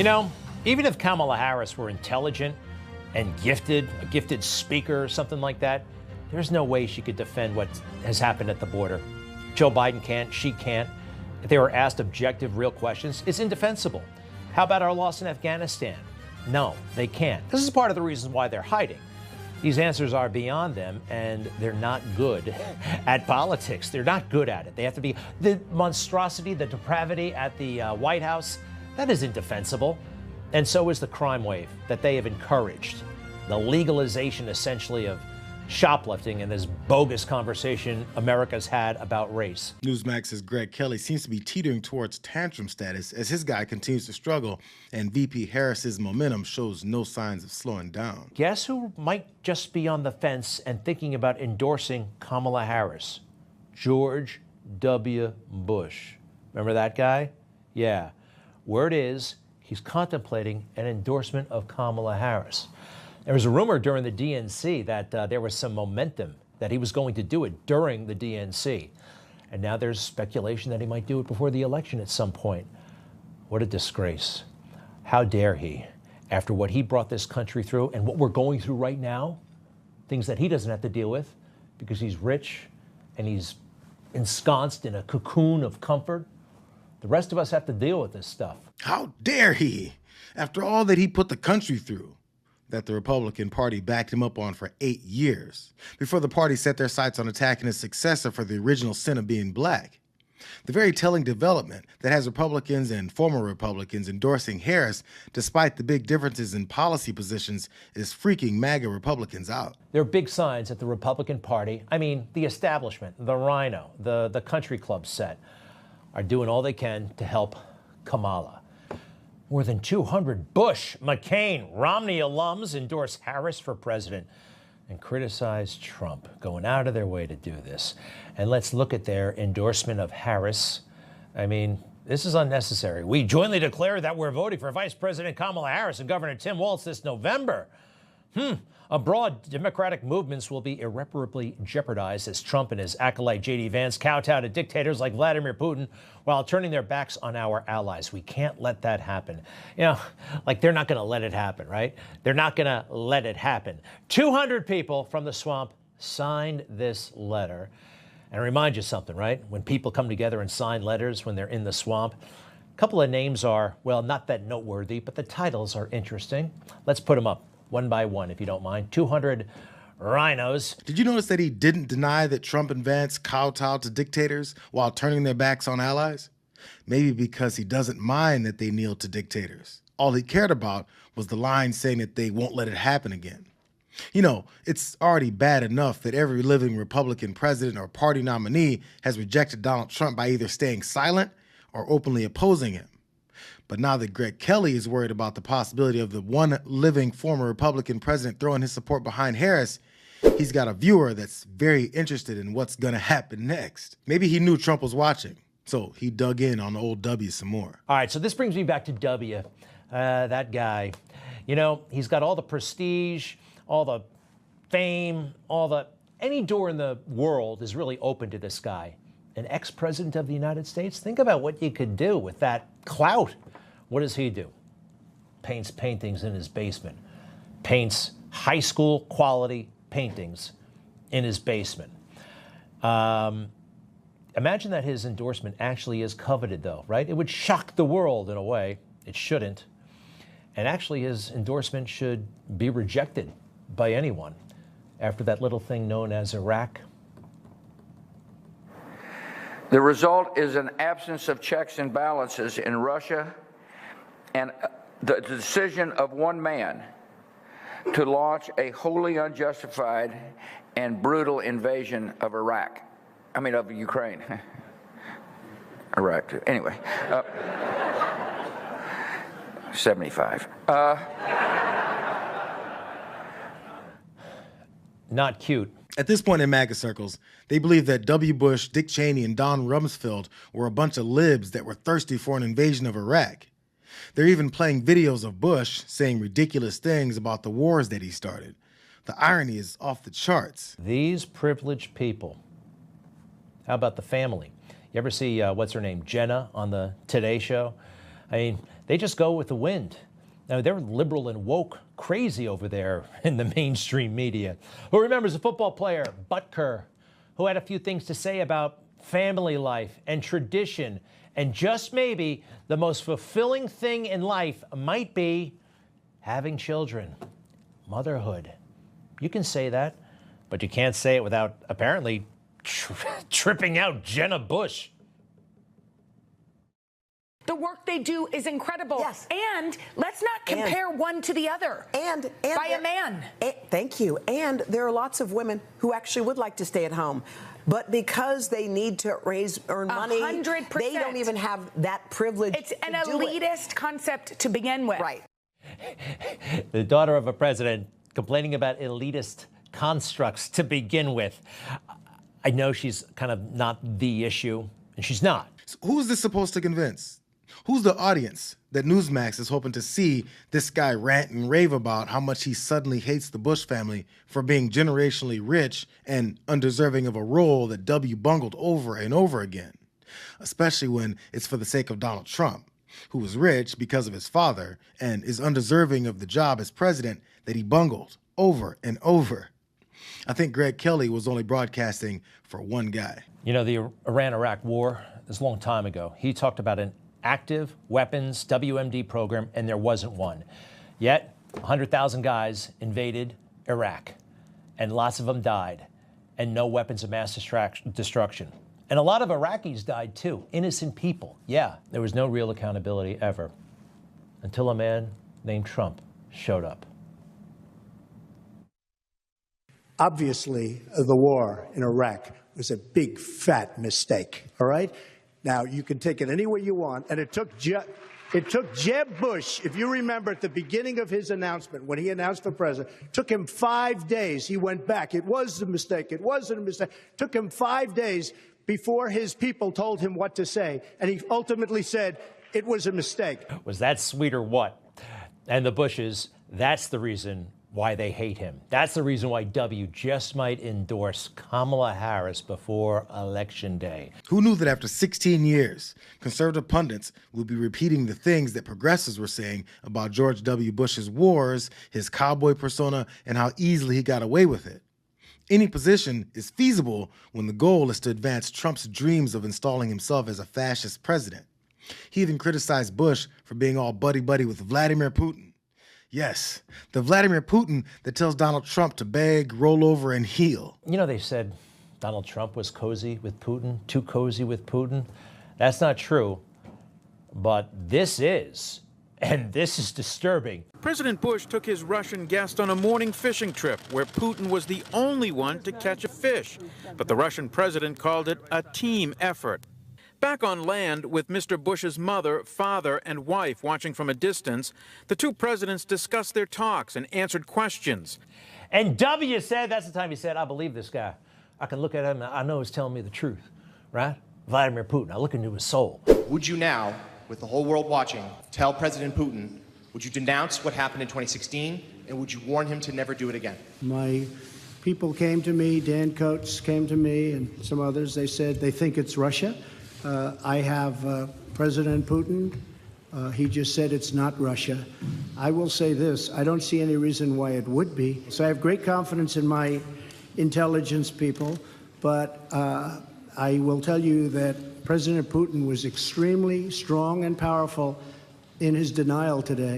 You know, even if Kamala Harris were intelligent and gifted, a gifted speaker or something like that, there's no way she could defend what has happened at the border. Joe Biden can't, she can't. If they were asked objective, real questions, it's indefensible. How about our loss in Afghanistan? No, they can't. This is part of the reason why they're hiding. These answers are beyond them, and they're not good at politics. They're not good at it. They have to be. The monstrosity, the depravity at the White House, that is indefensible. And so is the crime wave that they have encouraged. The legalization, essentially, of shoplifting and this bogus conversation America's had about race. Newsmax's Greg Kelly seems to be teetering towards tantrum status as his guy continues to struggle, and VP Harris's momentum shows no signs of slowing down. Guess who might just be on the fence and thinking about endorsing Kamala Harris? George W. Bush. Remember that guy? Yeah. Word is, he's contemplating an endorsement of Kamala Harris. There was a rumor during the DNC that there was some momentum that he was going to do it during the DNC. And now there's speculation that he might do it before the election at some point. What a disgrace. How dare he, after what he brought this country through and what we're going through right now, things that he doesn't have to deal with because he's rich and he's ensconced in a cocoon of comfort. The rest of us have to deal with this stuff. How dare he, after all that he put the country through, that the Republican Party backed him up on for 8 years, before the party set their sights on attacking his successor for the original sin of being black. The very telling development that has Republicans and former Republicans endorsing Harris, despite the big differences in policy positions, is freaking MAGA Republicans out. There are big signs that the Republican Party, I mean, the establishment, the Rhino, the country club set, are doing all they can to help Kamala. More than 200 Bush, McCain, Romney alums endorse Harris for president and criticize Trump, going out of their way to do this. And let's look at their endorsement of Harris. I mean, this is unnecessary. We jointly declare that we're voting for Vice President Kamala Harris and Governor Tim Walz this November. Abroad, Democratic movements will be irreparably jeopardized as Trump and his acolyte J.D. Vance kowtow to dictators like Vladimir Putin while turning their backs on our allies. We can't let that happen. You know, like they're not going to let it happen, right? They're not going to let it happen. 200 people from the swamp signed this letter. And I remind you something, right? When people come together and sign letters when they're in the swamp, a couple of names are, well, not that noteworthy, but the titles are interesting. Let's put them up. One by one, if you don't mind. 200 rhinos. Did you notice that he didn't deny that Trump and Vance kowtowed to dictators while turning their backs on allies? Maybe because he doesn't mind that they kneel to dictators. All he cared about was the line saying that they won't let it happen again. You know, it's already bad enough that every living Republican president or party nominee has rejected Donald Trump by either staying silent or openly opposing him. But now that Greg Kelly is worried about the possibility of the one living former Republican president throwing his support behind Harris, he's got a viewer that's very interested in what's going to happen next. Maybe he knew Trump was watching, so he dug in on old W some more. All right, so this brings me back to W, that guy. You know, he's got all the prestige, all the fame, any door in the world is really open to this guy. An ex-president of the United States? Think about what you could do with that clout. What does he do? Paints paintings in his basement. Paints high school quality paintings in his basement. Imagine that his endorsement actually is coveted, though, right? It would shock the world in a way. It shouldn't. And actually, his endorsement should be rejected by anyone after that little thing known as Iraq. The result is an absence of checks and balances in Russia and the decision of one man to launch a wholly unjustified and brutal invasion of of Ukraine. Iraq, too. Anyway, 75. Not cute. At this point in MAGA circles, they believe that W. Bush, Dick Cheney, and Don Rumsfeld were a bunch of libs that were thirsty for an invasion of Iraq. They're even playing videos of Bush saying ridiculous things about the wars that he started. The irony is off the charts. These privileged people. How about the family? You ever see, what's her name, Jenna on the Today Show? I mean, They just go with the wind. Now, they're liberal and woke crazy over there in the mainstream media. Who remembers a football player, Butker, who had a few things to say about family life and tradition, and just maybe the most fulfilling thing in life might be having children, motherhood. You can say that, but you can't say it without apparently tripping out Jenna Bush. The work they do is incredible. Yes. And let's not compare one to the other. And by a man. Thank you. And there are lots of women who actually would like to stay at home. But because they need to earn money, 100%. they don't even have that privilege. It's an elitist concept to begin with. Right. The daughter of a president complaining about elitist constructs to begin with. I know she's kind of not the issue, and she's not. So who's this supposed to convince? Who's the audience that Newsmax is hoping to see this guy rant and rave about how much he suddenly hates the Bush family for being generationally rich and undeserving of a role that W bungled over and over again? Especially when it's for the sake of Donald Trump, who was rich because of his father and is undeserving of the job as president that he bungled over and over. I think Greg Kelly was only broadcasting for one guy. You know, the Iran-Iraq war, this was a long time ago. He talked about an active weapons WMD program, and there wasn't one. Yet, 100,000 guys invaded Iraq, and lots of them died, and no weapons of mass destruction. And a lot of Iraqis died too, innocent people. Yeah, there was no real accountability ever, until a man named Trump showed up. Obviously, the war in Iraq was a big, fat mistake, all right? Now, you can take it any way you want, and it took Jeb Bush, if you remember at the beginning of his announcement, when he announced for president, took him 5 days. He went back. It was a mistake. It wasn't a mistake. Took him 5 days before his people told him what to say, and he ultimately said it was a mistake. Was that sweet or what? And the Bushes, that's the reason why they hate him. That's the reason why W just might endorse Kamala Harris before Election Day. Who knew that after 16 years, conservative pundits would be repeating the things that progressives were saying about George W. Bush's wars, his cowboy persona, and how easily he got away with it? Any position is feasible when the goal is to advance Trump's dreams of installing himself as a fascist president. He even criticized Bush for being all buddy-buddy with Vladimir Putin. Yes, the Vladimir Putin that tells Donald Trump to beg, roll over, and heal. You know, they said Donald Trump was cozy with Putin, too cozy with Putin. That's not true, but this is, and this is disturbing. President Bush took his Russian guest on a morning fishing trip where Putin was the only one to catch a fish, but the Russian president called it a team effort. Back on land with Mr. Bush's mother, father, and wife watching from a distance, the two presidents discussed their talks and answered questions. And W said, that's the time he said, I believe this guy. I can look at him and I know he's telling me the truth, right? Vladimir Putin, I look into his soul. Would you now, with the whole world watching, tell President Putin, would you denounce what happened in 2016, and would you warn him to never do it again? My people came to me, Dan Coates came to me, and some others. They said they think it's Russia. I have President Putin. He just said it's not Russia. I will say this. I don't see any reason why it would be. So I have great confidence in my intelligence people, but I will tell you that President Putin was extremely strong and powerful in his denial today.